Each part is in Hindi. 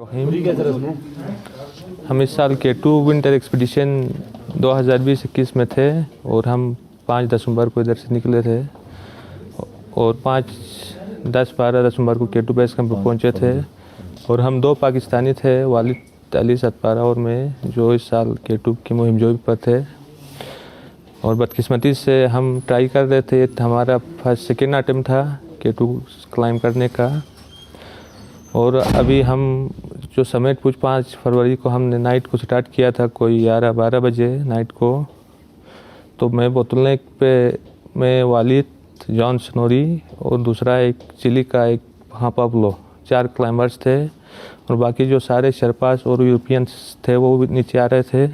हम इस साल K2 विंटर एक्सपीडिशन 2020-21 में थे और हम 5 दिसंबर को इधर से निकले थे और 5-10-12 दिसंबर को K2 बेस कैंप पर पहुँचे थे। और हम 2 पाकिस्तानी थे, वालिद अली सतपारा और मैं, जो इस साल K2 की मुहिम जोई पर थे। और बदकिस्मती से हम ट्राई कर रहे थे, हमारा सेकेंड अटेम्प्ट था K2 क्लाइंब करने का। और अभी हम जो समिट 5 फरवरी को हमने नाइट को स्टार्ट किया था, कोई 11-12 बजे नाइट को। तो मैं बोतलनेक पे मैं वालिद, जॉन स्नोरी और दूसरा एक चिली का एक पाब्लो, 4 क्लाइंबर्स थे। और बाकी जो सारे शर्पास और यूरोपियंस थे वो भी नीचे आ रहे थे।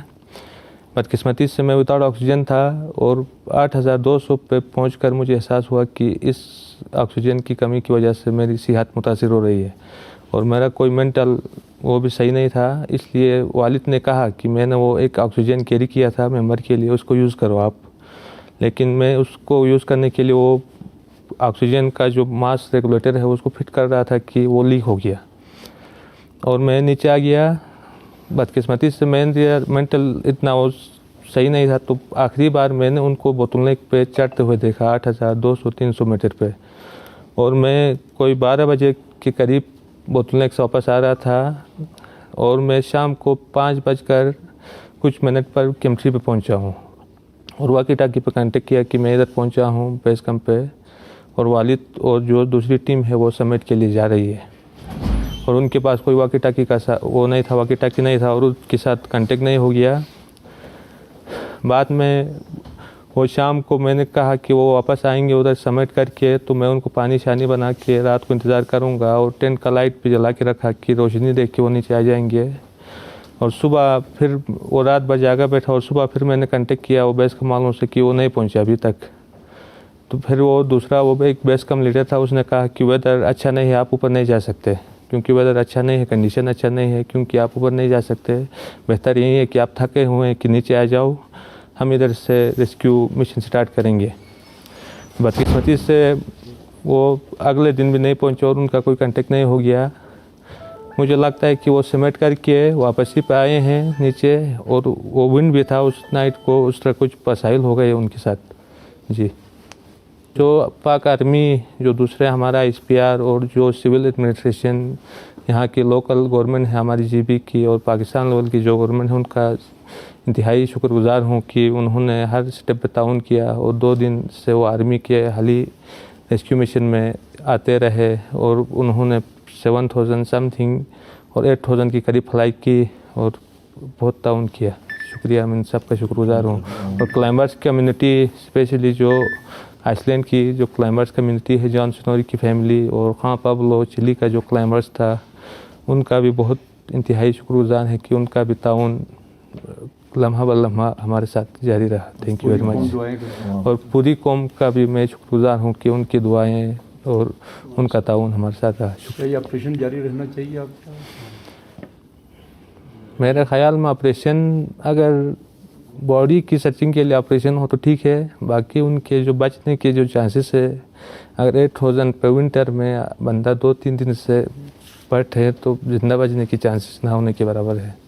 बदकिस्मती से मैं विदाउट ऑक्सीजन था और 8200 पे पहुंचकर मुझे एहसास हुआ कि इस ऑक्सीजन की कमी की वजह से मेरी सेहत मुतासिर हो रही है और मेरा कोई मेंटल वो भी सही नहीं था। इसलिए वालिद ने कहा कि मैंने वो एक ऑक्सीजन कैरी किया था मेंबर के लिए, उसको यूज़ करो आप। लेकिन मैं उसको यूज़ करने के लिए वो ऑक्सीजन का जो मास रेगुलेटर है उसको फिट कर रहा था कि वो लीक हो गया और मैं नीचे आ गया। बदकिस्मती से मेंटल इतना वो सही नहीं था। तो आखिरी बार मैंने उनको बोतलनेक पे चढ़ते हुए देखा 8200-300 मीटर पे। और मैं कोई 12 बजे के करीब बोतलनेक से वापस आ रहा था और मैं शाम को 5 बजकर कुछ मिनट पर केम्ट्री पे पहुंचा हूं और वाकी टाकी पे कांटेक्ट किया कि मैं इधर पहुंचा हूं बेस कैंप पे और वालिद और जो दूसरी टीम है वो समिट के लिए जा रही है। और उनके पास कोई वाकी टाकी का वो नहीं था, वाकी टाकी नहीं था और उसके साथ कांटेक्ट नहीं हो गया। बाद में वो शाम को मैंने कहा कि वो वापस आएंगे उधर समिट करके, तो मैं उनको पानी शानी बना के रात को इंतज़ार करूंगा और टेंट का लाइट भी जला के रखा कि रोशनी देख के वो नीचे आ जाएंगे। और सुबह फिर वो रात भर जागा बैठा और सुबह फिर मैंने कांटेक्ट किया वो बेस कैंप वालों से कि वो नहीं पहुंचे अभी तक। तो फिर वो दूसरा वो एक बेस कैंप लीडर था, उसने कहा कि वेदर अच्छा नहीं है, आप ऊपर नहीं जा सकते, क्योंकि वेदर अच्छा नहीं है, कंडीशन अच्छा नहीं है, क्योंकि आप ऊपर नहीं जा सकते। बेहतर यही है कि आप थके हुए हैं कि नीचे आ जाओ, हम इधर से रेस्क्यू मिशन स्टार्ट करेंगे। बदकिस्मती से वो अगले दिन भी नहीं पहुंचे और उनका कोई कांटेक्ट नहीं हो गया। मुझे लगता है कि वो समिट करके वापस ही पे आए हैं नीचे और वो विंड भी था उस नाइट को, उस तरह कुछ मसाइल हो गए उनके साथ जी। जो पाक आर्मी, जो दूसरे हमारा SPR और जो सिविल एडमिनिस्ट्रेशन, यहाँ की लोकल गवर्नमेंट है हमारी GB की और पाकिस्तान लेवल की जो गवर्नमेंट है, उनका इंतहाई शुक्रगुजार हूँ कि उन्होंने हर स्टेप पे ताउन किया। और 2 दिन से वो आर्मी के हाली रेस्क्यू मिशन में आते रहे और उन्होंने 7000 समथिंग और 8000 की करीब फ्लाई की और बहुत ताउन किया। शुक्रिया, मैं सबका शुक्रगुजार हूँ। और क्लाइंबर्स कम्युनिटी, स्पेशली जो आइसलैंड की जो क्लाइंबर्स कम्युनिटी है, जॉन स्नोरी की फैमिली और पाब्लो चिली का जो क्लाइंबर्स था, उनका भी बहुत इंतहाई शुक्रगुजार है कि उनका भी ताउन लम्हा ब लम्हा हमारे साथ जारी रहा। Thank you very much. और पूरी कौम का भी मैं शुक्रगुजार हूँ कि उनकी दुआएं और उनका ताउन हमारे साथ रहा। शुक्रिया। ये ऑपरेशन जारी रहना चाहिए आपका? मेरे ख्याल में ऑपरेशन अगर बॉडी की सर्चिंग के लिए ऑपरेशन हो तो ठीक है, बाकी उनके जो बचने के जो चांसेस है, अगर 8000 पे विंटर में बंदा 2-3 दिन से पट है तो जिंदा बचने की चांसेस ना होने के बराबर है।